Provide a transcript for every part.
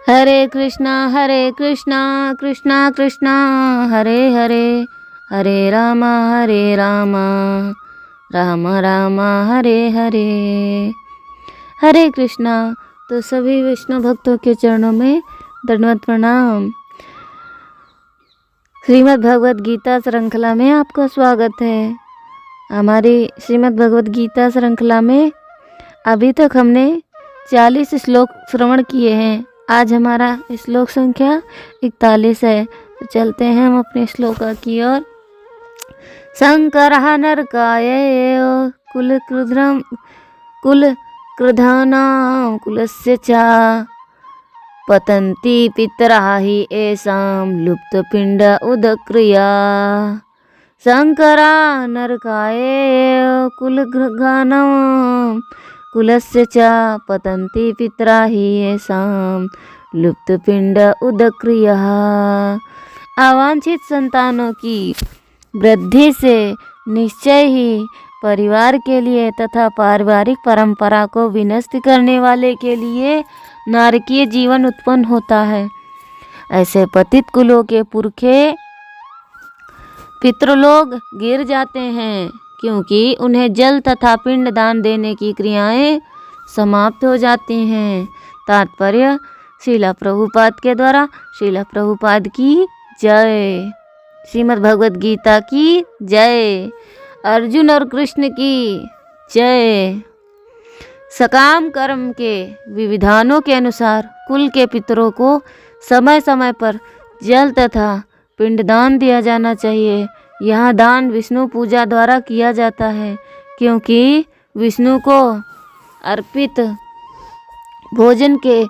हरे कृष्णा कृष्णा कृष्णा हरे हरे, हरे राम राम राम हरे हरे। हरे कृष्णा। तो सभी विष्णु भक्तों के चरणों में दंडवत प्रणाम। श्रीमद् भगवद गीता श्रृंखला में आपका स्वागत है। हमारी श्रीमद् भगवद गीता श्रृंखला में अभी तक हमने 40 श्लोक श्रवण किए हैं। आज हमारा श्लोक संख्या 41 है। तो चलते हैं हम अपने श्लोक की ओर। शंकरः नरकाय कुलकृधानां कुलस्य च पतन्ति पितरः हि येषां लुप्तपिण्ड उदक्रिया। शंकरः नरकाय कुलकृधानां कुलस्य च पतन्ति पितरः हि येषां लुप्तपिण्ड उदक्रियः। अवांछित संतानों की वृद्धि से निश्चय ही परिवार के लिए तथा पारिवारिक परंपरा को विनष्ट करने वाले के लिए नारकीय जीवन उत्पन्न होता है। ऐसे पतित कुलों के पुरखे पितृलोक गिर जाते हैं, क्योंकि उन्हें जल तथा पिंड दान देने की क्रियाएं समाप्त हो जाती हैं। तात्पर्य श्रीला प्रभुपाद के द्वारा। श्रीला प्रभुपाद की जय। श्रीमद् भगवद गीता की जय। अर्जुन और कृष्ण की जय। सकाम कर्म के विविधानों के अनुसार कुल के पितरों को समय समय पर जल तथा पिंडदान दिया जाना चाहिए। यह दान विष्णु पूजा द्वारा किया जाता है, क्योंकि विष्णु को अर्पित भोजन के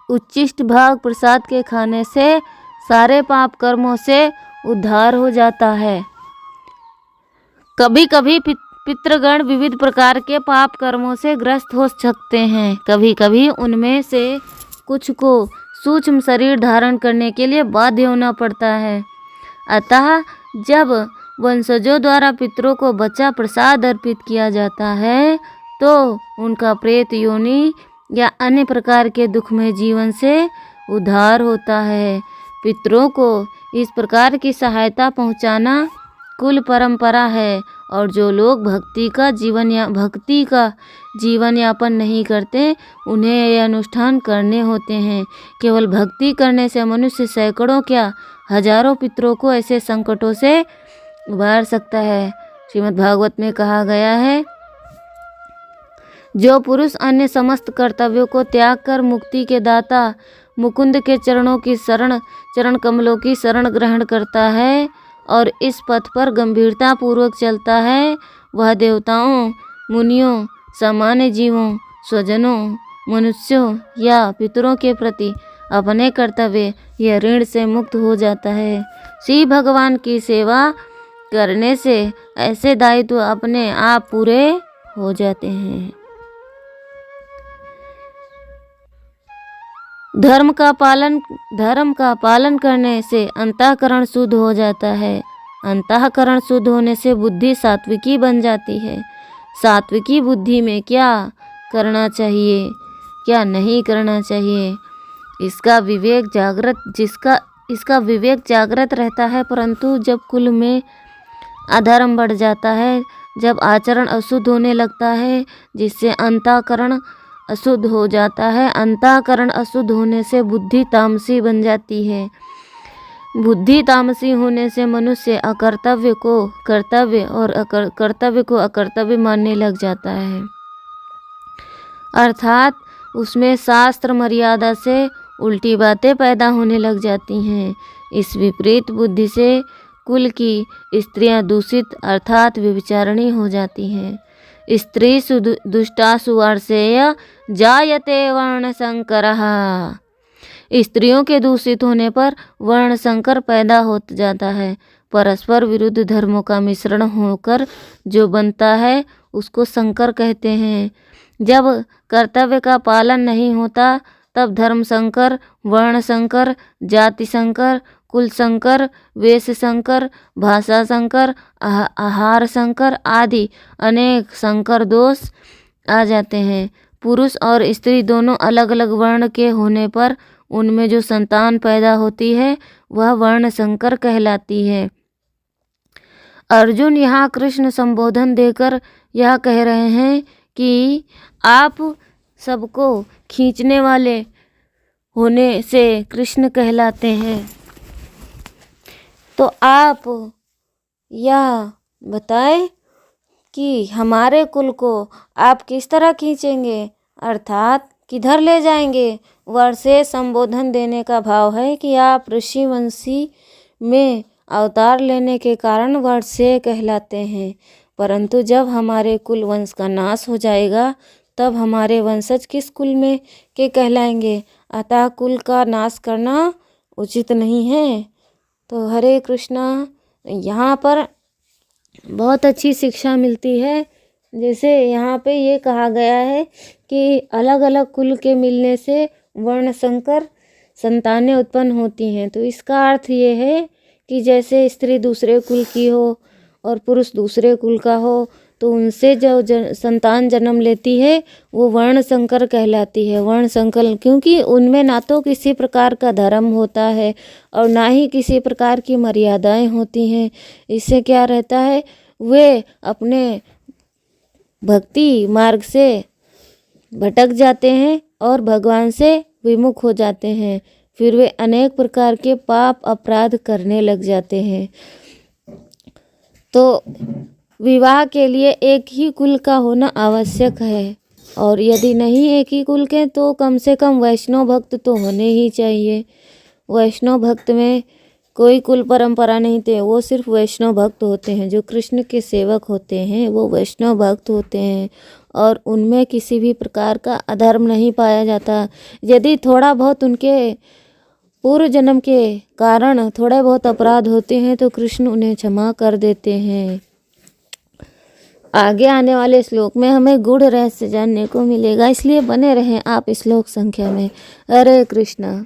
उच्चिष्ट भाग प्रसाद के खाने से सारे पाप कर्मों से उद्धार हो जाता है। कभी कभी पितृगण विविध प्रकार के पाप कर्मों से ग्रस्त हो सकते हैं। कभी कभी उनमें से कुछ को सूक्ष्म शरीर धारण करने के लिए बाध्य होना पड़ता है। अतः जब वंशजों द्वारा पितरों को बचा प्रसाद अर्पित किया जाता है, तो उनका प्रेत योनि या अन्य प्रकार के दुखमय जीवन से उद्धार होता है। पितरों को इस प्रकार की सहायता पहुंचाना कुल परंपरा है, और जो लोग भक्ति का जीवन यापन नहीं करते, उन्हें ये अनुष्ठान करने होते हैं। केवल भक्ति करने से मनुष्य सैकड़ों क्या हजारों पितरों को ऐसे संकटों से उबार सकता है। श्रीमद् भागवत में कहा गया है, जो पुरुष अन्य समस्त कर्तव्यों को त्याग कर मुक्ति के दाता मुकुंद के चरण कमलों की शरण ग्रहण करता है और इस पथ पर गंभीरता पूर्वक चलता है, वह देवताओं, मुनियों, सामान्य जीवों, स्वजनों, मनुष्यों या पितरों के प्रति अपने कर्तव्य या ऋण से मुक्त हो जाता है। श्री भगवान की सेवा करने से ऐसे दायित्व अपने आप पूरे हो जाते हैं। धर्म का पालन करने से अंतःकरण शुद्ध हो जाता है। अंतःकरण शुद्ध होने से बुद्धि सात्विकी बन जाती है। सात्विकी बुद्धि में क्या करना चाहिए, क्या नहीं करना चाहिए, इसका विवेक जागृत रहता है। परंतु जब कुल में अधर्म बढ़ जाता है, जब आचरण अशुद्ध होने लगता है, जिससे अंतःकरण अशुद्ध हो जाता है, अंतःकरण अशुद्ध होने से बुद्धि तामसी बन जाती है। बुद्धि तामसी होने से मनुष्य अकर्तव्य को कर्तव्य और कर्तव्य को अकर्तव्य मानने लग जाता है, अर्थात उसमें शास्त्र मर्यादा से उल्टी बातें पैदा होने लग जाती हैं। इस विपरीत बुद्धि से कुल की स्त्रियां दूषित अर्थात व्यभिचारिणी हो जाती हैं। स्त्रीषु दुष्टासु वर्षेय जायते वर्ण संकरः। स्त्रियों के दूषित होने पर वर्ण संकर पैदा हो जाता है। परस्पर विरुद्ध धर्मों का मिश्रण होकर जो बनता है, उसको संकर कहते हैं। जब कर्तव्य का पालन नहीं होता, तब धर्म संकर, वर्ण संकर, जाति संकर, कुल संकर, वेश संकर, भाषा संकर, आहार संकर आदि अनेक संकर दोष आ जाते हैं। पुरुष और स्त्री दोनों अलग अलग वर्ण के होने पर उनमें जो संतान पैदा होती है वह वर्ण संकर कहलाती है। अर्जुन यहाँ कृष्ण संबोधन देकर यह कह रहे हैं कि आप सबको खींचने वाले होने से कृष्ण कहलाते हैं। तो आप यह बताएं कि हमारे कुल को आप किस तरह खींचेंगे, अर्थात किधर ले जाएंगे। वर से संबोधन देने का भाव है कि आप ऋषि वंशी में अवतार लेने के कारण वर से कहलाते हैं, परंतु जब हमारे कुल वंश का नाश हो जाएगा तब हमारे वंशज किस कुल में के कहलाएंगे। अतः कुल का नाश करना उचित नहीं है। तो हरे कृष्णा। यहाँ पर बहुत अच्छी शिक्षा मिलती है। जैसे यहाँ पे ये कहा गया है कि अलग अलग कुल के मिलने से वर्ण संकर संतानें उत्पन्न होती हैं। तो इसका अर्थ ये है कि जैसे स्त्री दूसरे कुल की हो और पुरुष दूसरे कुल का हो, तो उनसे जो संतान जन्म लेती है वो वर्ण संकर कहलाती है। वर्ण संकर क्योंकि उनमें ना तो किसी प्रकार का धर्म होता है और ना ही किसी प्रकार की मर्यादाएं होती हैं। इससे क्या रहता है, वे अपने भक्ति मार्ग से भटक जाते हैं और भगवान से विमुख हो जाते हैं। फिर वे अनेक प्रकार के पाप अपराध करने लग जाते हैं। तो विवाह के लिए एक ही कुल का होना आवश्यक है, और यदि नहीं एक ही कुल के तो कम से कम वैष्णव भक्त तो होने ही चाहिए। वैष्णव भक्त में कोई कुल परंपरा नहीं थे, वो सिर्फ वैष्णव भक्त होते हैं। जो कृष्ण के सेवक होते हैं वो वैष्णव भक्त होते हैं और उनमें किसी भी प्रकार का अधर्म नहीं पाया जाता। यदि थोड़ा बहुत उनके पूर्व जन्म के कारण थोड़े बहुत अपराध होते हैं तो कृष्ण उन्हें क्षमा कर देते हैं। आगे आने वाले श्लोक में हमें गूढ़ रहस्य जानने को मिलेगा, इसलिए बने रहें आप श्लोक संख्या में। हरे कृष्णा।